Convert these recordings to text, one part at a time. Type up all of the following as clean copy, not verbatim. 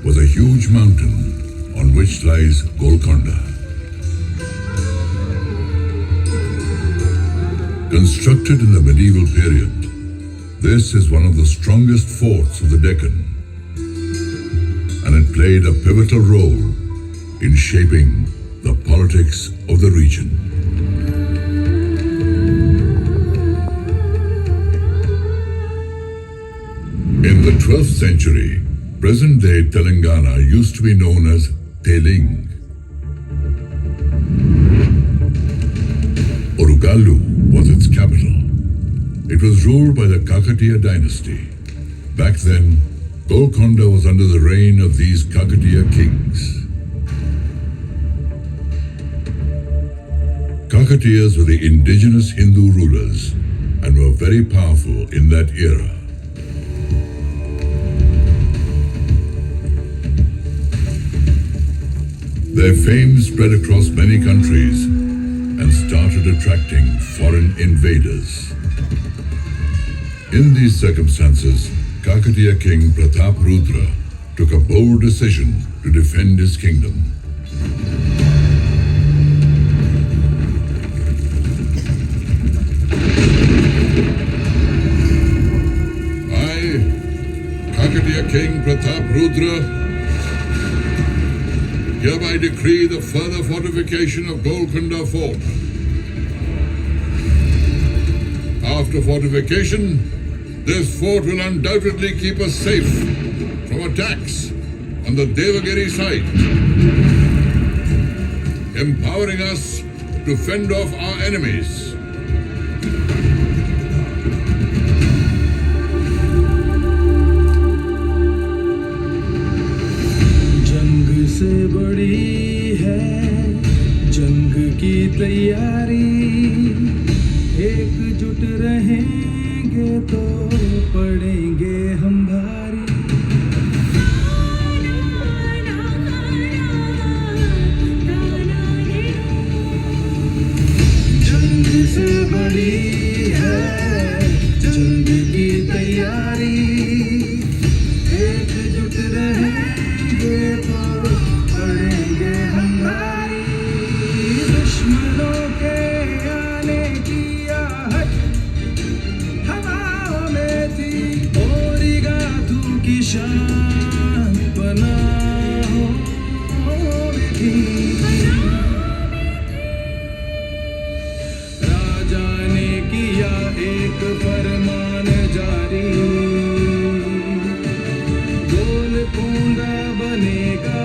was a huge mountain on which lies Golconda. Constructed in the medieval period, this is one of the strongest forts of the Deccan, and it played a pivotal role in shaping the politics of the region. In the 12th century, present-day Telangana used to be known as Teling. Orugallu was its capital. It was ruled by the Kakatiya dynasty. Back then, Golconda was under the reign of these Kakatiya kings. Kakatiyas were the indigenous Hindu rulers and were very powerful in that era. Their fame spread across many countries and started attracting foreign invaders. In these circumstances, Kakatiya King Pratap Rudra took a bold decision to defend his kingdom. I, Kakatiya King Pratap Rudra, hereby decree the further fortification of Golconda Fort. After fortification, this fort will undoubtedly keep us safe from attacks on the Devagiri side, empowering us to fend off our enemies. से बड़ी है जंग की तैयारी एकजुट रहेंगे तो पड़ेंगे हम भारी जंग से बड़ी है जंग की तैयारी एकजुट रहेंगे तो दुश्मनों के आने की आहट हवाओं में थी ओरिगा तू की शान पनाहों में थी राजा ने किया एक फरमान जारी गोलकोंडा बनेगा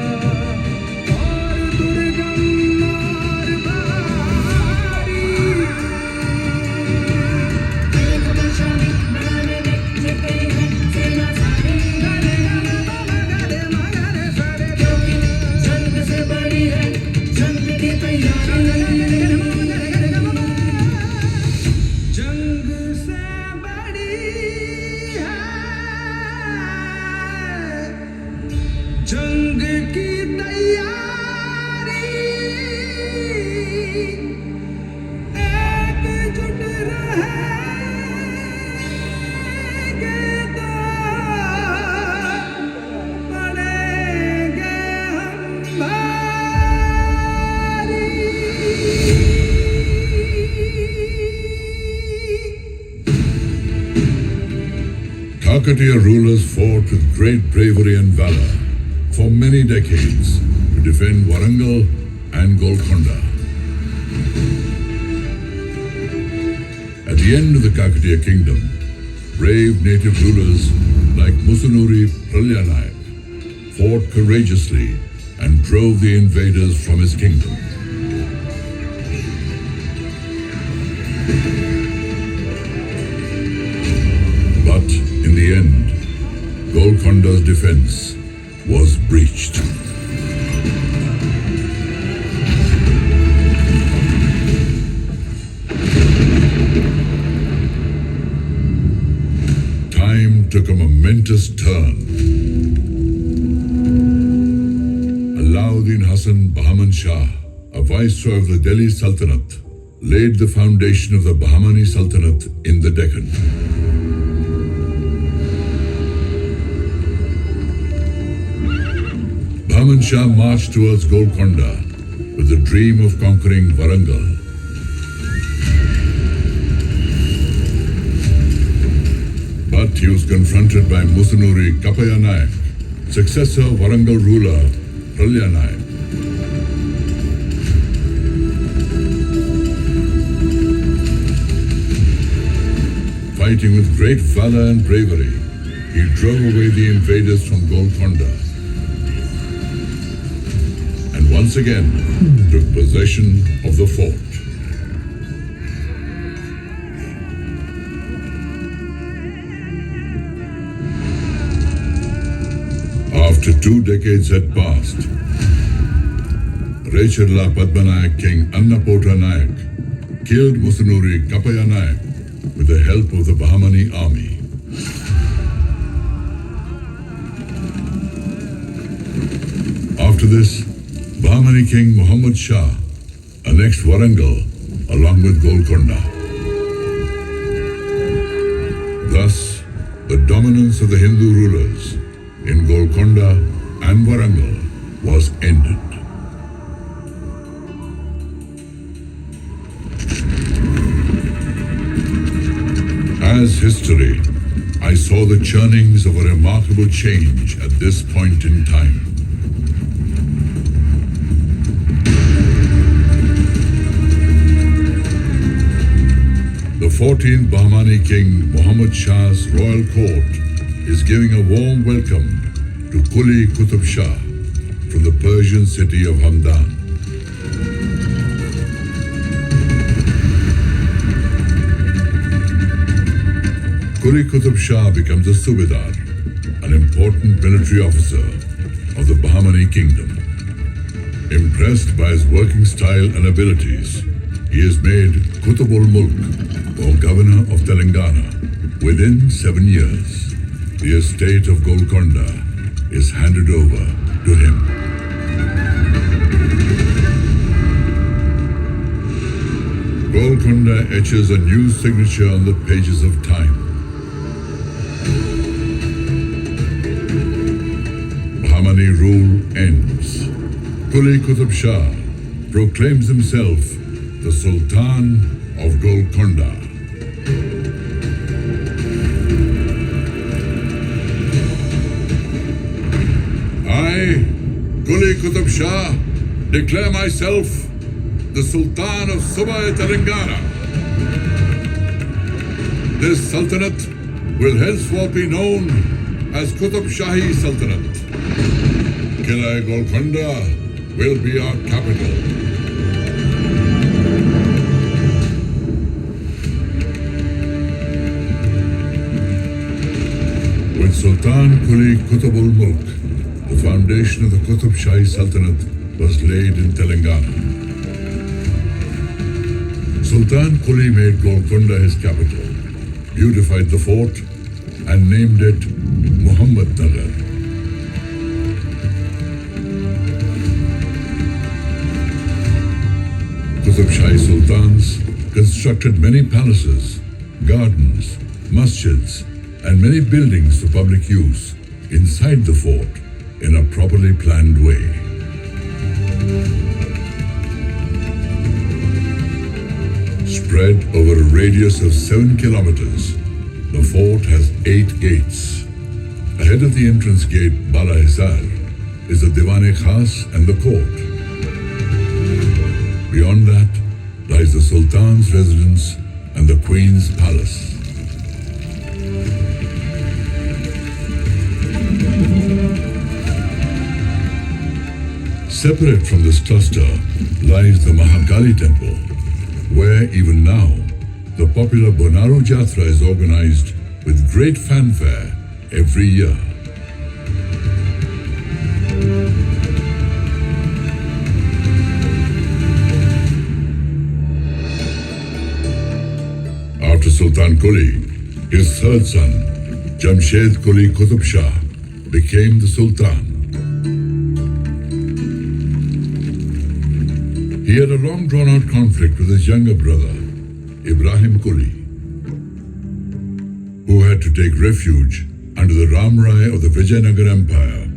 जंग की तैयारी एकजुट रहेंगे तो पड़ेंगे हम भारी Kakatiya rulers fought with great bravery and valor for many decades to defend Warangal and Golconda. At the end of the Kakatiya kingdom, brave native rulers like Musunuri Pralyanayak fought courageously and drove the invaders from his kingdom. But in the end, Golconda's defense was breached. Time took a momentous turn. Alauddin Hassan Bahman Shah, a viceroy of the Delhi Sultanate, laid the foundation of the Bahmani Sultanate in the Deccan. Bahman Shah marched towards Golconda with the dream of conquering Warangal. But he was confronted by Musunuri Kapaya Nayak, successor Warangal ruler Ralya Nayak. Fighting with great valor and bravery, he drove away the invaders from Golconda and once again took possession of the fort. After 2 decades had passed, Rechirla Padmanayak King Annapota Nayak killed Musunuri Kapaya Nayak with the help of the Bahmani army. After this, Bahmani King Muhammad Shah annexed Warangal along with Golconda. Thus, the dominance of the Hindu rulers in Golconda and Warangal was ended. As history, I saw the churnings of a remarkable change at this point in time. The 14th Bahmani King Muhammad Shah's royal court is giving a warm welcome to Quli Qutb Shah from the Persian city of Hamdan. Quli Qutb Shah becomes a Subedar, an important military officer of the Bahmani kingdom. Impressed by his working style and abilities, he is made Qutbul Mulk, or Governor of Telangana, within 7 years. The estate of Golconda is handed over to him. Golconda etches a new signature on the pages of time. Bahmani rule ends. Quli Qutb Shah proclaims himself the Sultan of Golconda. I, Quli Qutb Shah, declare myself the Sultan of Subai Telangana. This Sultanate will henceforth be known as Qutb Shahi Sultanate. Qila'e Golconda will be our capital. With Sultan Quli Qutbul Mulk, the foundation of the Qutb Shahi Sultanate was laid in Telangana. Sultan Quli made Golconda his capital, beautified the fort, and named it Muhammad Nagar. Qutb Shahi Sultans constructed many palaces, gardens, masjids, and many buildings for public use inside the fort in a properly planned way. Spread over a radius of 7 kilometers, the fort has 8 gates. Ahead of the entrance gate, Bala Hisar, is the Diwan-e-Khas and the court. Beyond that lies the Sultan's residence and the Queen's palace. Separate from this cluster lies the Mahakali temple, where even now the popular Bonaru Jatra is organized with great fanfare every year. After Sultan Quli, his third son, Jamshed Quli Qutb Shah, became the Sultan. He had a long drawn-out conflict with his younger brother, Ibrahim Quli, who had to take refuge under the Ram Rai of the Vijayanagar Empire.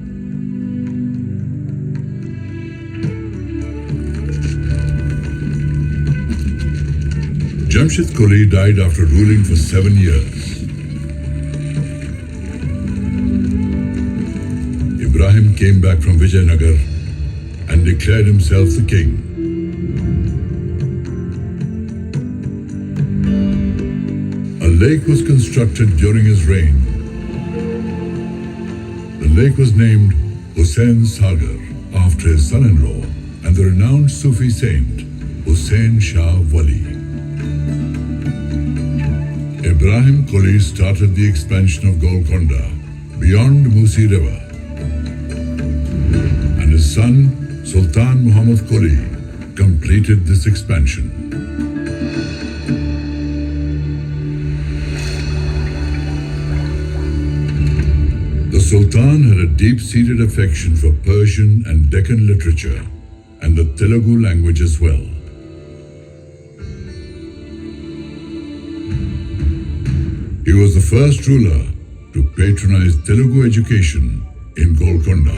Jamshid Quli died after ruling for 7 years. Ibrahim came back from Vijayanagar and declared himself the king. A lake was constructed during his reign. The lake was named Hussain Sagar after his son-in-law and the renowned Sufi saint Hussain Shah Wali. Ibrahim Quli started the expansion of Golconda beyond Musi River, and his son Sultan Muhammad Quli completed this expansion. The Sultan had a deep-seated affection for Persian and Deccan literature and the Telugu language as well. He was the first ruler to patronize Telugu education in Golconda.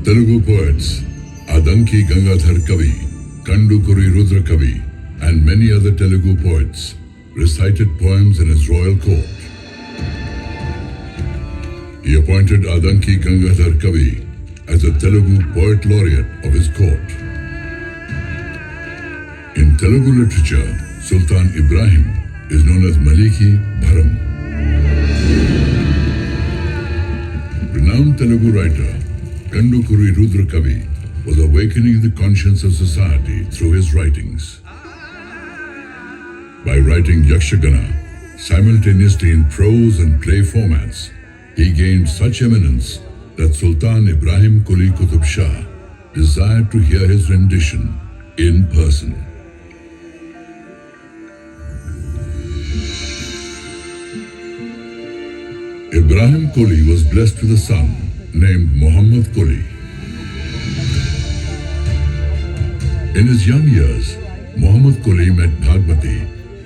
Telugu poets Adanki Gangadhar Kavi, Kandukuri Rudra Kavi, and many other Telugu poets recited poems in his royal court. He appointed Adanki Gangadhar Kavi as the Telugu poet laureate of his court. In Telugu literature, Sultan Ibrahim is known as Maliki Bharam. Renowned Telugu writer Kandukuri Rudra Kavi was awakening the conscience of society through his writings. By writing Yakshagana simultaneously in prose and play formats, he gained such eminence that Sultan Ibrahim Quli Qutub Shah desired to hear his rendition in person. Ibrahim Quli was blessed with a son named Muhammad Quli. In his young years, Muhammad Quli met Bhagmati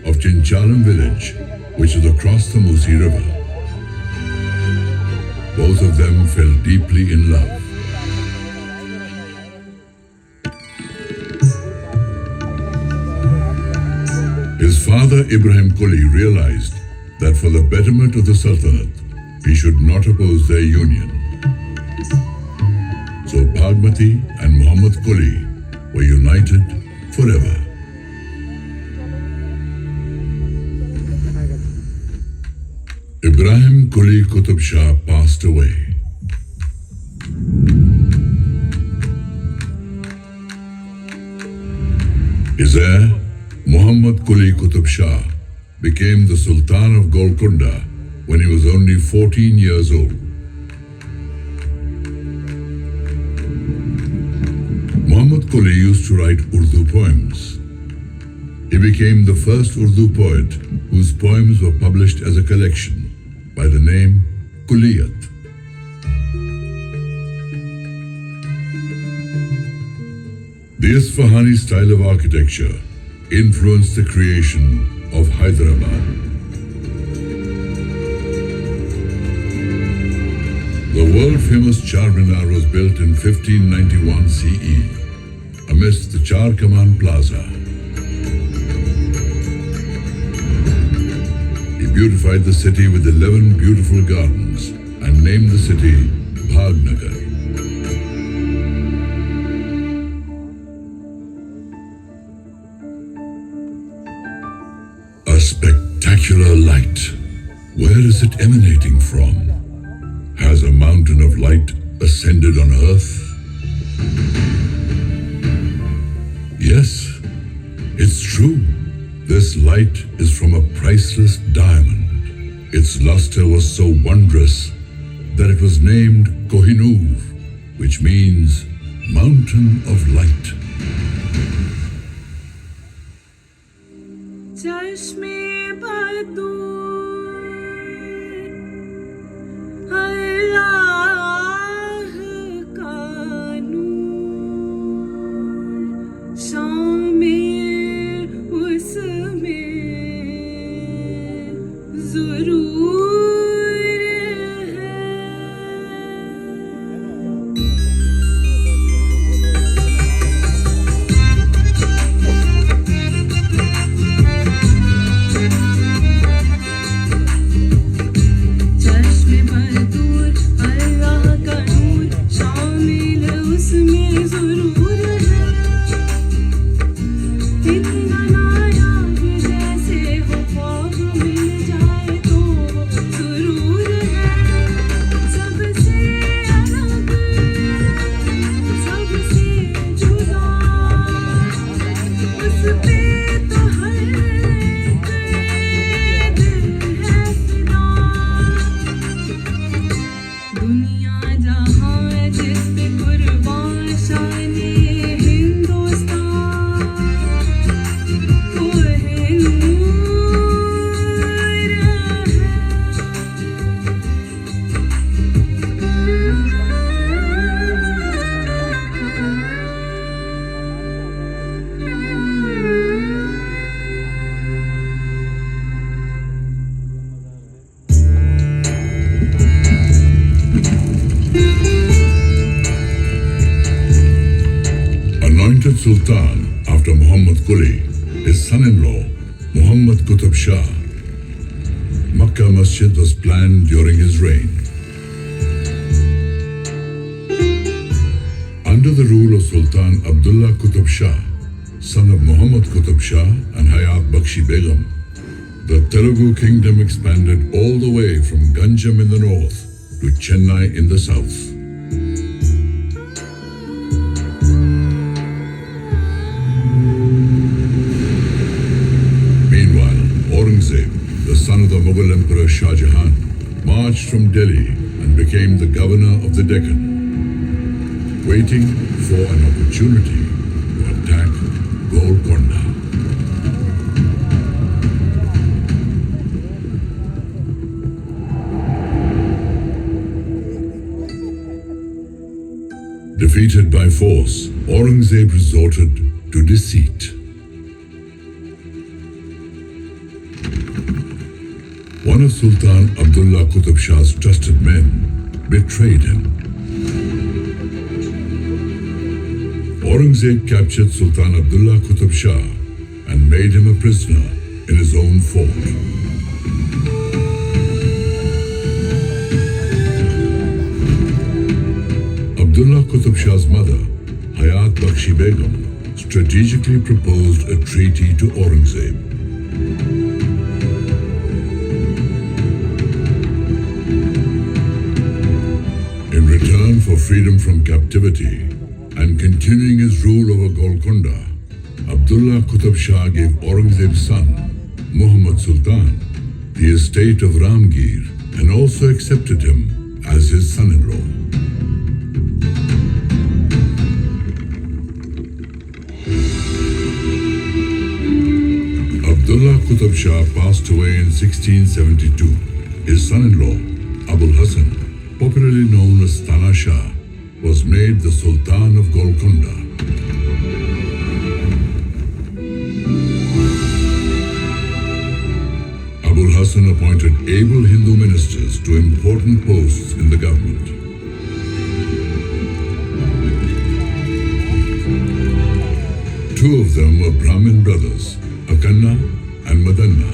of Chinchalam village, which is across the Musi River. Both of them fell deeply in love. His father Ibrahim Quli realized that for the betterment of the Sultanate, he should not oppose their union. So Bhagmati and Muhammad Quli were united forever. Ibrahim Quli Qutub Shah passed away. His heir, Muhammad Quli Qutub Shah, became the Sultan of Golconda when he was only 14 years old. Muhammad Quli used to write Urdu poems. He became the first Urdu poet whose poems were published as a collection by the name Kuliyat. The Isfahani style of architecture influenced the creation of Hyderabad. The world-famous Charminar was built in 1591 CE amidst the Char Kaman Plaza. He beautified the city with 11 beautiful gardens and named the city Bhagnagar. A spectacular light. Where is it emanating from? Has a mountain of light ascended on earth? Yes, it's true. This light is from a priceless diamond. Its luster was so wondrous that it was named Kohinoor, which means mountain of light. Sultan after Muhammad Quli, his son-in-law, Muhammad Qutb Shah. Makkah Masjid was planned during his reign. Under the rule of Sultan Abdullah Qutb Shah, son of Muhammad Qutb Shah and Hayat Bakshi Begum, the Telugu kingdom expanded all the way from Ganjam in the north to Chennai in the south. Meanwhile, Aurangzeb, the son of the Mughal Emperor Shah Jahan, marched from Delhi and became the governor of the Deccan, waiting for an opportunity to attack Golconda. Defeated by force, Aurangzeb resorted to deceit. One of Sultan Abdullah Qutb Shah's trusted men betrayed him. Aurangzeb captured Sultan Abdullah Qutb Shah and made him a prisoner in his own fort. Abdullah Qutb Shah's mother, Hayat Bakshi Begum, strategically proposed a treaty to Aurangzeb. In return for freedom from captivity and continuing his rule over Golconda, Abdullah Qutb Shah gave Aurangzeb's son, Muhammad Sultan, the estate of Ramgir and also accepted him as his son-in-law. Abdullah Qutb Shah passed away in 1672. His son-in-law, Abul Hassan, popularly known as Tana Shah, was made the Sultan of Golconda. Abul Hassan appointed able Hindu ministers to important posts in the government. Two of them were Brahmin brothers, Akanna and Madanna.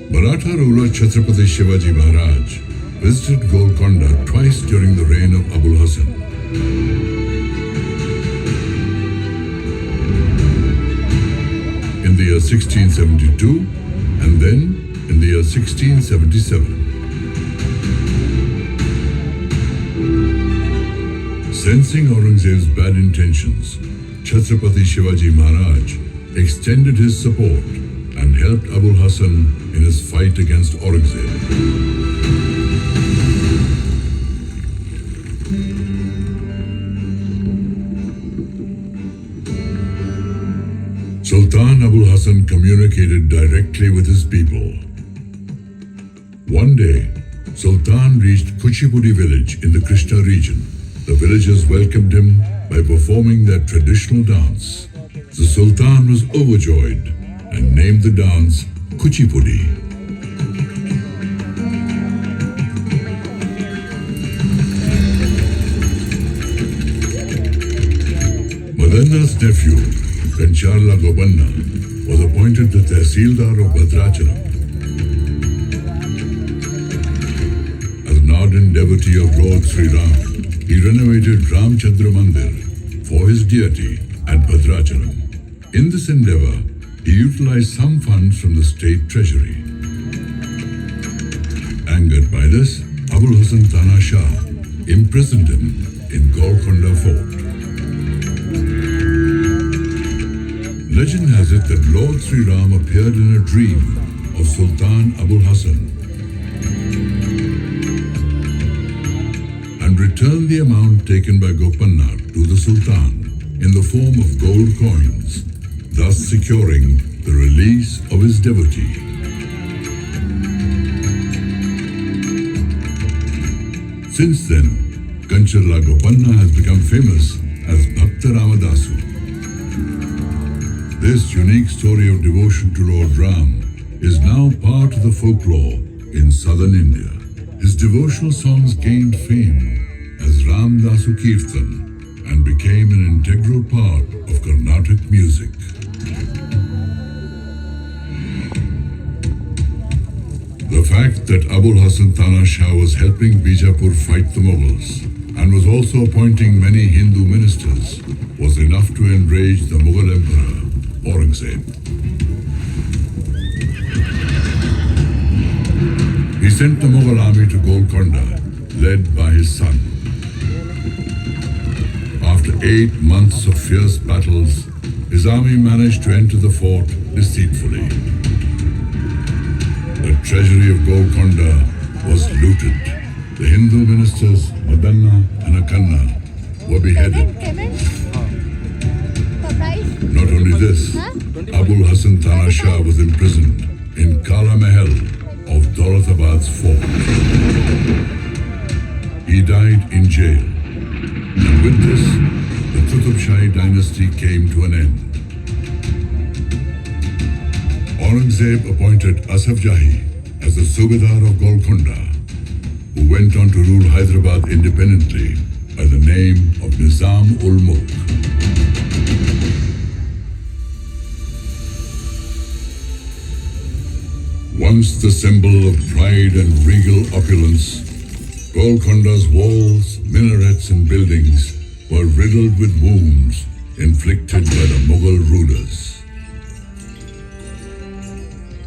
Maratha ruler Chhatrapati Shivaji Maharaj visited Golconda twice during the reign of Abul Hassan. In the year 1672 and then in the year 1677. Sensing Aurangzeb's bad intentions, Chhatrapati Shivaji Maharaj extended his support and helped Abul Hassan in his fight against Aurangzeb. Sultan Abul Hassan communicated directly with his people. One day, Sultan reached Kuchipudi village in the Krishna region. The villagers welcomed him by performing their traditional dance. The Sultan was overjoyed and named the dance Kuchipudi. Madanna's nephew, Kancharla Gopanna, was appointed the Tehsildar of Bhadrachalam. As an ardent devotee of Lord Sri Ram, he renovated Ramchandra Mandir for his deity at Bhadrachalam. In this endeavor, he utilized some funds from the state treasury. Angered by this, Abul Hassan Tana Shah imprisoned him in Golconda Fort. Legend has it that Lord Sri Ram appeared in a dream of Sultan Abul Hassan and returned the amount taken by Gopanna to the Sultan in the form of gold coins, thus securing the release of his devotee. Since then, Kancharla Gopanna has become famous as Bhakta Ramadasu. This unique story of devotion to Lord Ram is now part of the folklore in southern India. His devotional songs gained fame as Ram Dasu Kirtan and became an integral part of Carnatic music. The fact that Abul Hasan Tana Shah was helping Bijapur fight the Mughals and was also appointing many Hindu ministers was enough to enrage the Mughal emperor Aurangzeb. He sent the Mughal army to Golconda, led by his son. After 8 months of fierce battles, his army managed to enter the fort deceitfully. The treasury of Golconda was looted. The Hindu ministers Madanna and Akanna were beheaded. Not only this, Abul Hasan Tana Shah was imprisoned in Kala Mahal of Daulatabad's fort. He died in jail. And with this, the Qutub Shahi dynasty came to an end. Aurangzeb appointed Asaf Jahi as the Subedar of Golconda, who went on to rule Hyderabad independently by the name of Nizam-ul-Mulk. Once the symbol of pride and regal opulence, Golconda's walls, minarets and buildings were riddled with wounds inflicted by the Mughal rulers.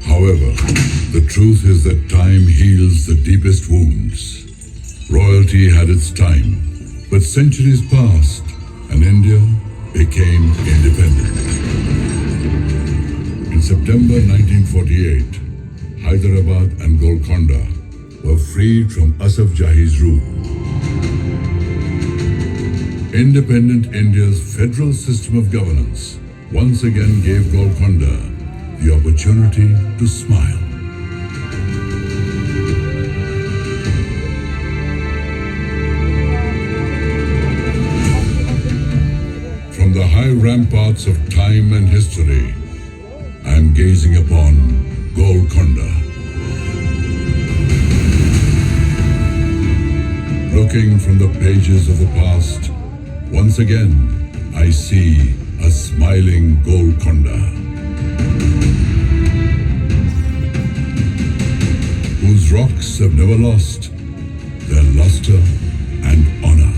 However, the truth is that time heals the deepest wounds. Royalty had its time, but centuries passed and India became independent. In September 1948, Hyderabad and Golconda were freed from Asaf Jahi's rule. Independent India's federal system of governance once again gave Golconda the opportunity to smile. From the high ramparts of time and history, I am gazing upon Golconda. Looking from the pages of the past, once again I see a smiling Golconda, whose rocks have never lost their luster and honor.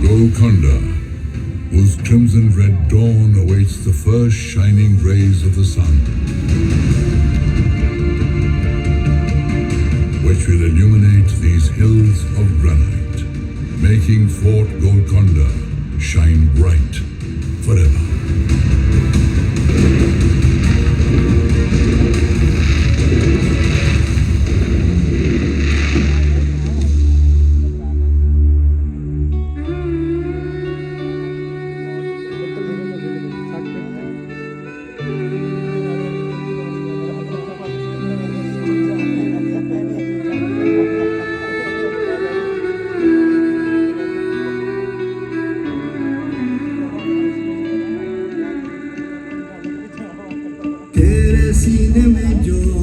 Golconda, whose crimson red dawn awaits the first shining rays of the sun, which will illuminate these hills of granite, making Fort Golconda shine bright forever. तेरे सीने में जो